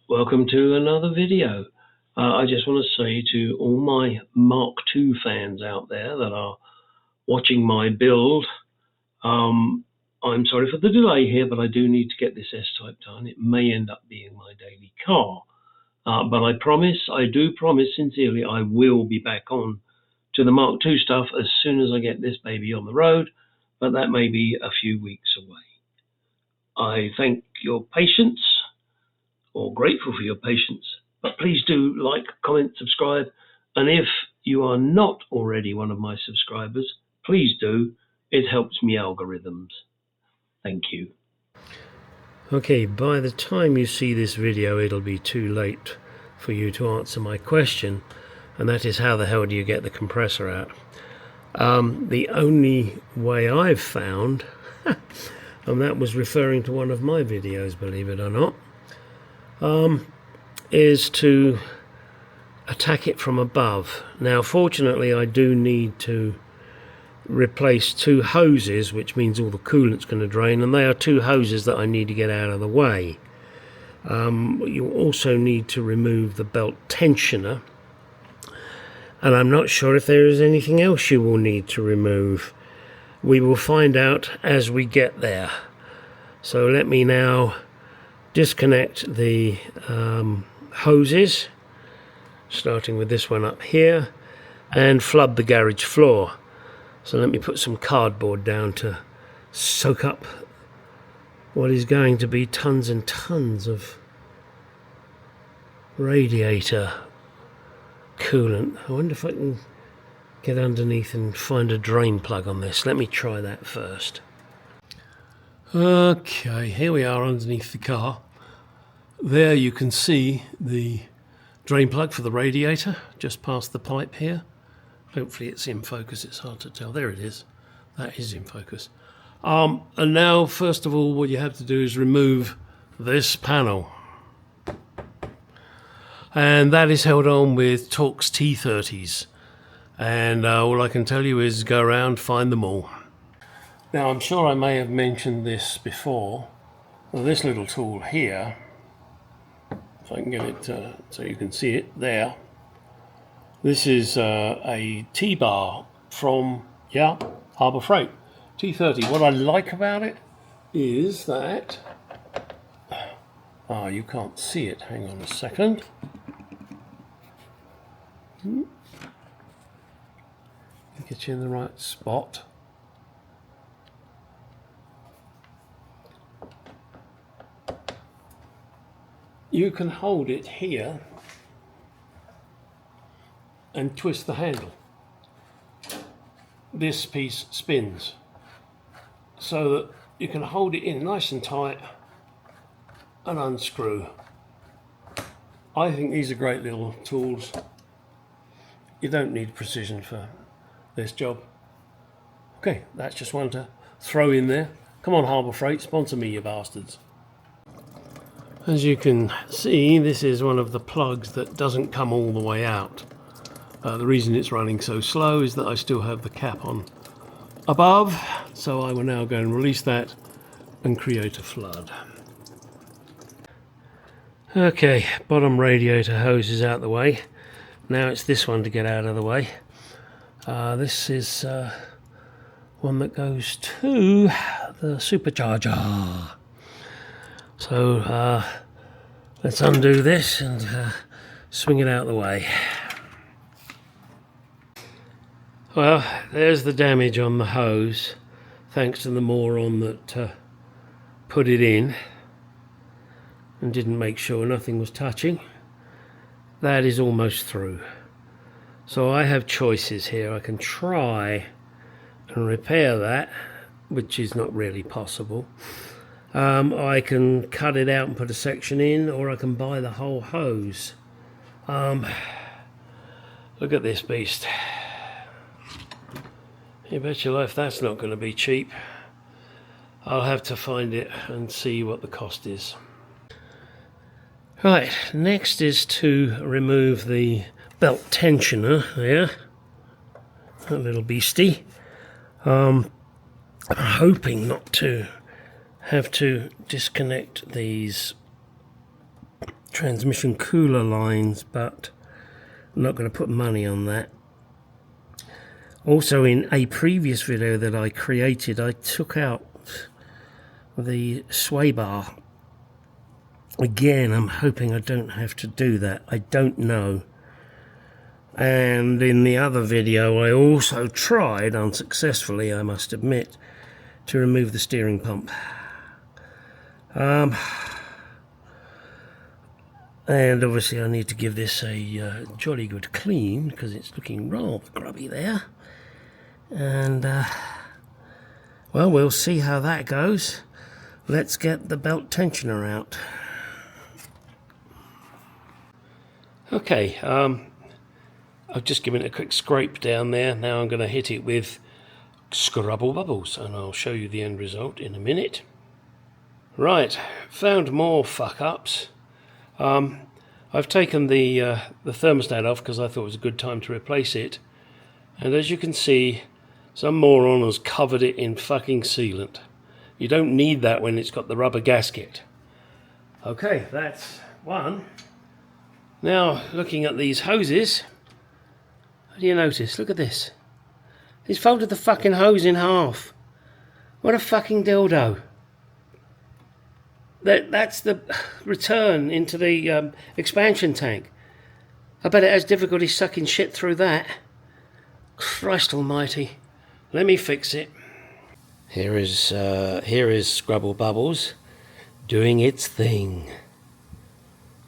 Welcome to another video. I just want to say to all my Mark II fans out there that are watching my build, I'm sorry for the delay here, but I do need to get this S-Type done. It may end up being my daily car. But I do promise sincerely, I will be back on to the Mark II stuff as soon as I get this baby on the road, but that may be a few weeks away. I thank your patience, or grateful for your patience, but please do like, comment, subscribe, and if you are not already one of my subscribers, please do. It helps me algorithms. Thank you. Okay, by the time you see this video, it'll be too late for you to answer my question, and that is, how the hell do you get the compressor out? The only way I've found, and that was referring to one of my videos, believe it or not, is to attack it from above. Now, fortunately, I do need to replace two hoses, which means all the coolant's going to drain, and they are two hoses that I need to get out of the way. You also need to remove the belt tensioner, and I'm not sure if there is anything else you will need to remove. We will find out as we get there. So let me now disconnect the hoses, starting with this one up here, and flood the garage floor. So let me put some cardboard down to soak up what is going to be tons and tons of radiator coolant. I wonder if I can get underneath and find a drain plug on this. Let me try that first. Okay, here we are underneath the car. There you can see the drain plug for the radiator just past the pipe here. Hopefully it's in focus, it's hard to tell. There it is. That is in focus. And now, first of all, what you have to do is remove this panel. And that is held on with Torx T30s. And all I can tell you is go around, find them all. Now, I'm sure I may have mentioned this before. Well, this little tool here, if I can get it so you can see it there. This is a T-bar from, Harbour Freight, T30. What I like about it is that, you can't see it, hang on a second. Get you in the right spot. You can hold it here and twist the handle. This piece spins so that you can hold it in nice and tight and unscrew. I think these are great little tools. You don't need precision for this job. Okay, that's just one to throw in there. Come on, Harbour Freight, sponsor me, you bastards. As you can see, this is one of the plugs that doesn't come all the way out. The reason it's running so slow is that I still have the cap on above, so I will now go and release that and create a flood. Okay, bottom radiator hose is out the way. Now it's this one to get out of the way. This is one that goes to the supercharger. So let's undo this and swing it out of the way. Well, there's the damage on the hose, thanks to the moron that put it in and didn't make sure nothing was touching. That is almost through. So I have choices here. I can try and repair that, which is not really possible. I can cut it out and put a section in, or I can buy the whole hose. Look at this beast. You bet your life that's not going to be cheap. I'll have to find it and see what the cost is. Right, next is to remove the belt tensioner there. That little beastie. I'm hoping not to have to disconnect these transmission cooler lines, but I'm not going to put money on that. Also, in a previous video that I created, I took out the sway bar. Again, I'm hoping I don't have to do that. I don't know. And in the other video, I also tried, unsuccessfully, I must admit, to remove the steering pump. And obviously I need to give this a jolly good clean, because it's looking rather grubby there. And, well, we'll see how that goes. Let's get the belt tensioner out. Okay, I've just given it a quick scrape down there. Now I'm going to hit it with Scrubble Bubbles, and I'll show you the end result in a minute. Right, found more fuck-ups. I've taken the thermostat off because I thought it was a good time to replace it. And as you can see, some moron has covered it in fucking sealant. You don't need that when it's got the rubber gasket. Okay, that's one. Now, looking at these hoses, what do you notice? Look at this. He's folded the fucking hose in half. What a fucking dildo. That's the return into the expansion tank. I bet it has difficulty sucking shit through that. Christ almighty. Let me fix it. Here is Scrubble Bubbles doing its thing.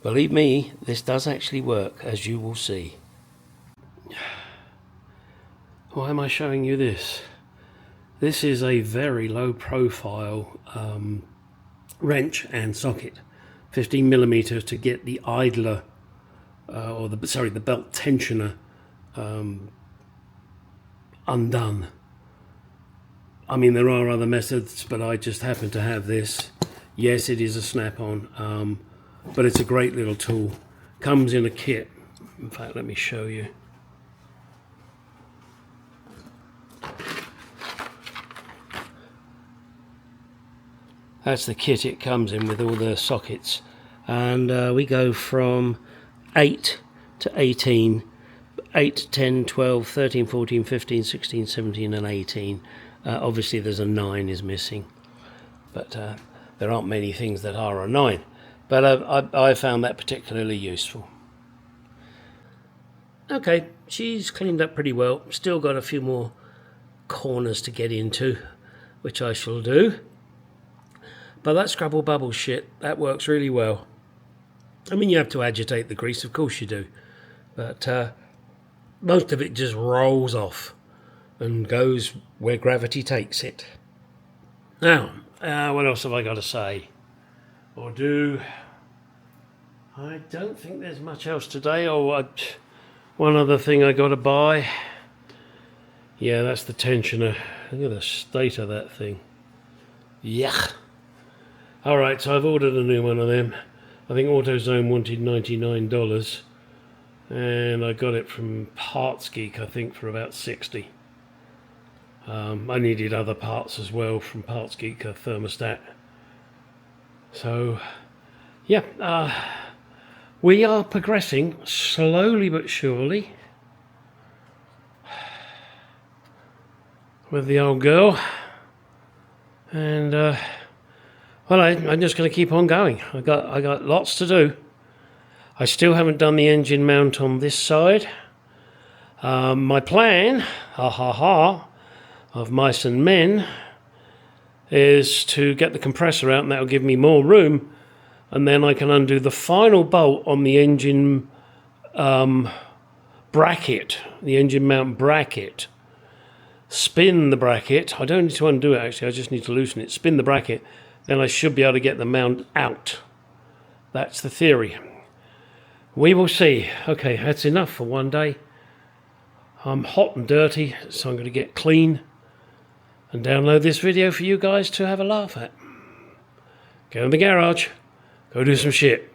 Believe me, this does actually work, as you will see. Why am I showing you this? This is a very low profile wrench and socket, 15mm to get the idler the belt tensioner undone. I mean, there are other methods, but I just happen to have this. Yes, it is a snap-on, but it's a great little tool. Comes in a kit. In fact, let me show you. That's the kit it comes in with all the sockets. And we go from 8 to 18, 8, 10, 12, 13, 14, 15, 16, 17 and 18. Obviously there's a 9 is missing, but there aren't many things that are a 9. But I found that particularly useful. Okay, she's cleaned up pretty well. Still got a few more corners to get into, which I shall do. But that Scrubble Bubble shit, that works really well. I mean, you have to agitate the grease, of course you do. But most of it just rolls off and goes where gravity takes it. Now, what else have I got to say? Or do? I don't think there's much else today. One other thing I got to buy. Yeah, that's the tensioner. Look at the state of that thing. Yuck. Alright, so I've ordered a new one of them. I think AutoZone wanted $99. And I got it from Parts Geek, I think, for about $60. I needed other parts as well from Parts Geek, a thermostat. So, yeah, we are progressing slowly but surely with the old girl. And, well, I'm just going to keep on going. I got lots to do. I still haven't done the engine mount on this side. My plan, of mice and men, is to get the compressor out, and that will give me more room, and then I can undo the final bolt on the engine bracket, the engine mount bracket. Spin the bracket. I don't need to undo it, actually. I just need to loosen it. Spin the bracket. Then I should be able to get the mount out. That's the theory. We will see. Okay, that's enough for one day. I'm hot and dirty, so I'm going to get clean and download this video for you guys to have a laugh at. Go in the garage, go do some shit.